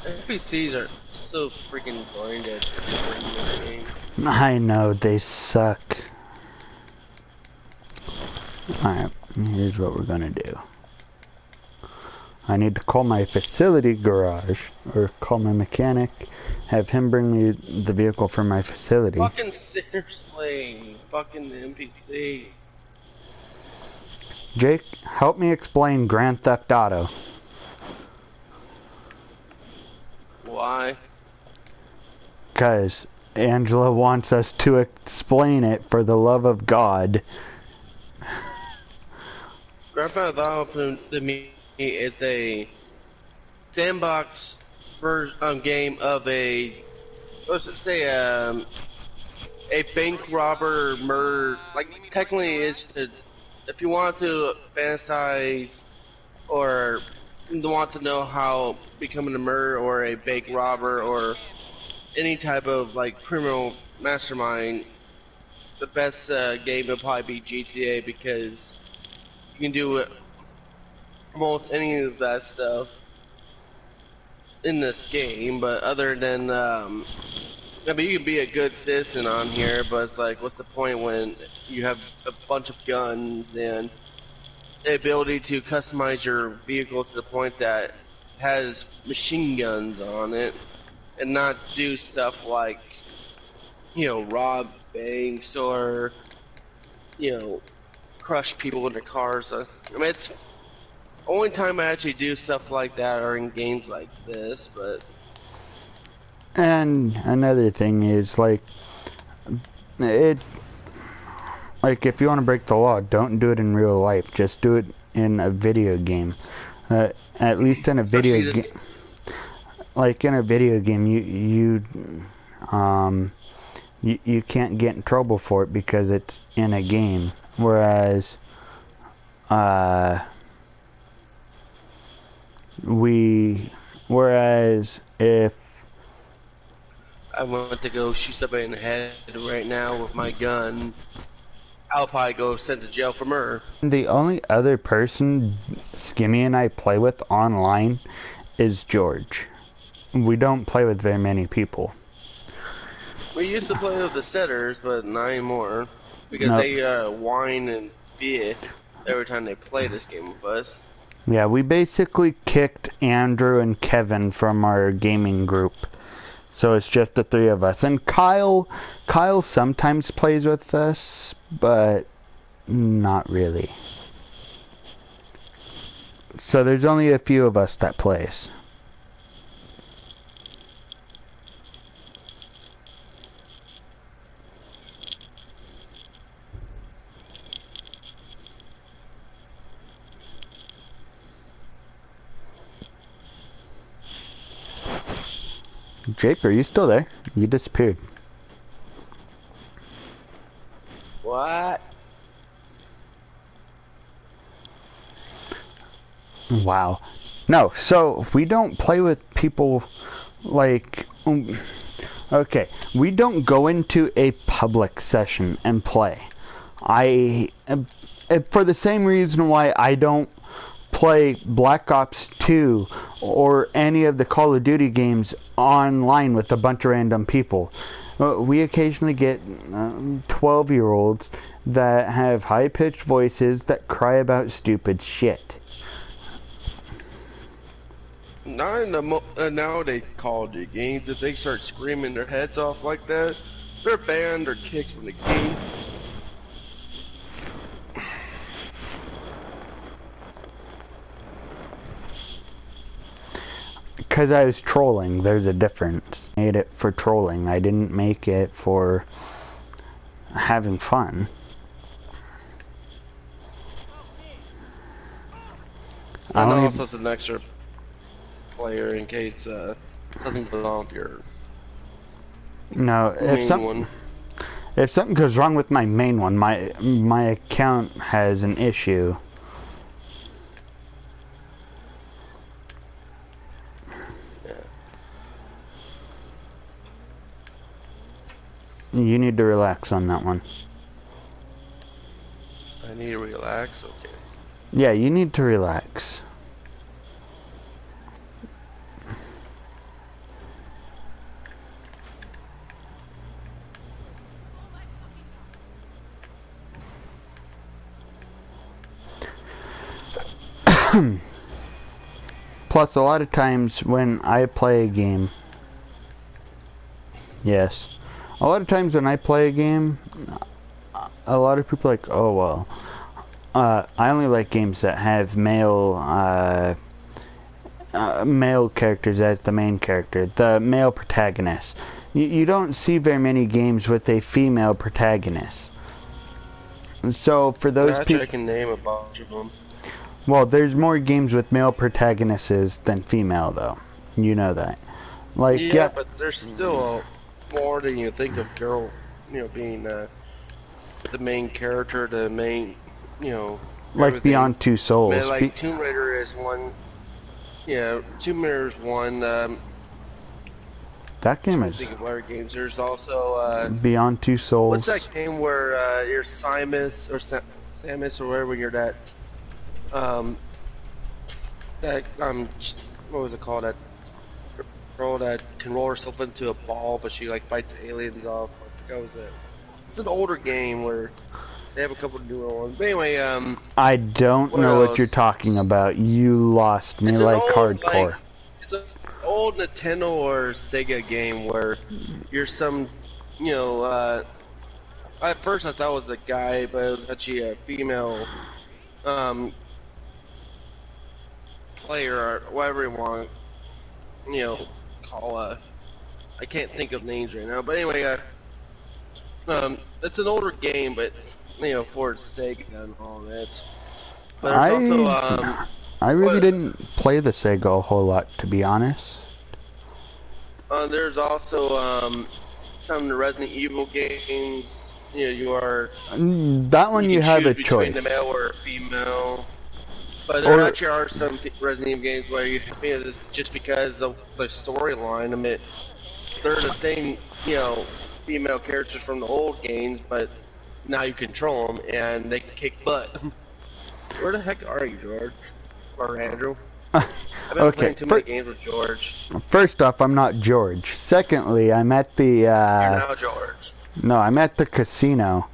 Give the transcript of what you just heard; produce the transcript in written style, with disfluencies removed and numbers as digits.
NPCs are so freaking boring to explore in this game. I know, they suck. Alright, here's what we're gonna do. I need to call my facility garage, or call my mechanic, have him bring me the vehicle for my facility. Fucking seriously, fucking NPCs. Jake, help me explain Grand Theft Auto. Why? Because Angela wants us to explain it for the love of God. Grand Theft Auto to me is a sandbox version game of let's say a bank robber murder. Like technically, it's to if you want to fantasize or want to know how becoming a murderer or a bank robber or any type of like criminal mastermind, the best game would probably be GTA because you can do almost any of that stuff in this game. But other than, I mean, you can be a good citizen on here, but it's like, what's the point when you have a bunch of guns and the ability to customize your vehicle to the point that it has machine guns on it and not do stuff like, rob banks or, crush people in their cars. I mean, it's only time I actually do stuff like that are in games like this, but And another thing is, like, if you want to break the law, don't do it in real life. Just do it in a video game. At least in a video game. Like, in a video game, you can't get in trouble for it because it's in a game. Whereas, if I want to go shoot somebody in the head right now with my gun, I'll probably go sent to jail for murder. the only other person Skimmy and I play with online is George. We don't play with very many people. We used to play with the setters, but not anymore. Because Nope. they whine and bitch every time they play this game with us. Yeah, we basically kicked Andrew and Kevin from our gaming group. So it's just the three of us. And Kyle sometimes plays with us, but not really. So there's only a few of us that plays. Jake, are you still there? You disappeared. What? Wow. No, so we don't play with people like... okay, we don't go into a public session and play. For the same reason why I don't play Black Ops 2 or any of the Call of Duty games online with a bunch of random people. We occasionally get 12-year-olds that have high-pitched voices that cry about stupid shit. Not in the nowadays Call of Duty games. If they start screaming their heads off like that, they're banned or kicked from the game. Because I was trolling, there's a difference. I made it for trolling. I didn't make it for having fun. And also it's an extra player in case something goes wrong with your No, if something goes wrong with my main one, my account has an issue. You need to relax on that one. I need to relax. Okay. Yeah, you need to relax. Plus, a lot of times when I play a game, yes, a lot of times when I play a game, a lot of people are like, oh well, I only like games that have male characters as the main character, the male protagonist. You don't see very many games with a female protagonist. So for those Actually, I people, can name a bunch of them. well, there's more games with male protagonists than female, though. You know that. Like, Yeah, yeah, but there's still more than you think of girl, being the main character, the main, like everything. Beyond Two Man, Souls. like Tomb Raider is one. Yeah, Tomb Raider is one. That game Trying to is think of other games. There's also Beyond Two what's Souls. that game where you're Samus or wherever you're um what was it called, that girl that can roll herself into a ball but she like bites aliens off. I forgot what was it. It's an older game where they have a couple of newer ones. But anyway, I don't what know what you're else? talking about. You lost me It's an like old hardcore. it's an old Nintendo or Sega game where you're some at first I thought it was a guy, but it was actually a female player or whatever you want, call I can't think of names right now. But anyway, it's an older game, but for Sega and all that. But there's also I really what didn't play the Sega a whole lot, to be honest. there's also some of the Resident Evil games. You are That one you you can have choose a between choice. the male or a female. But there Or actually are some Resident Evil games where you think it's just because of the storyline. I mean, they're the same, female characters from the old games, but now you control them and they can kick butt. Where the heck are you, George? Or Andrew? I've been okay, playing too many games with George. first off, I'm not George. Secondly, I'm at the You're now George. no, I'm at the casino.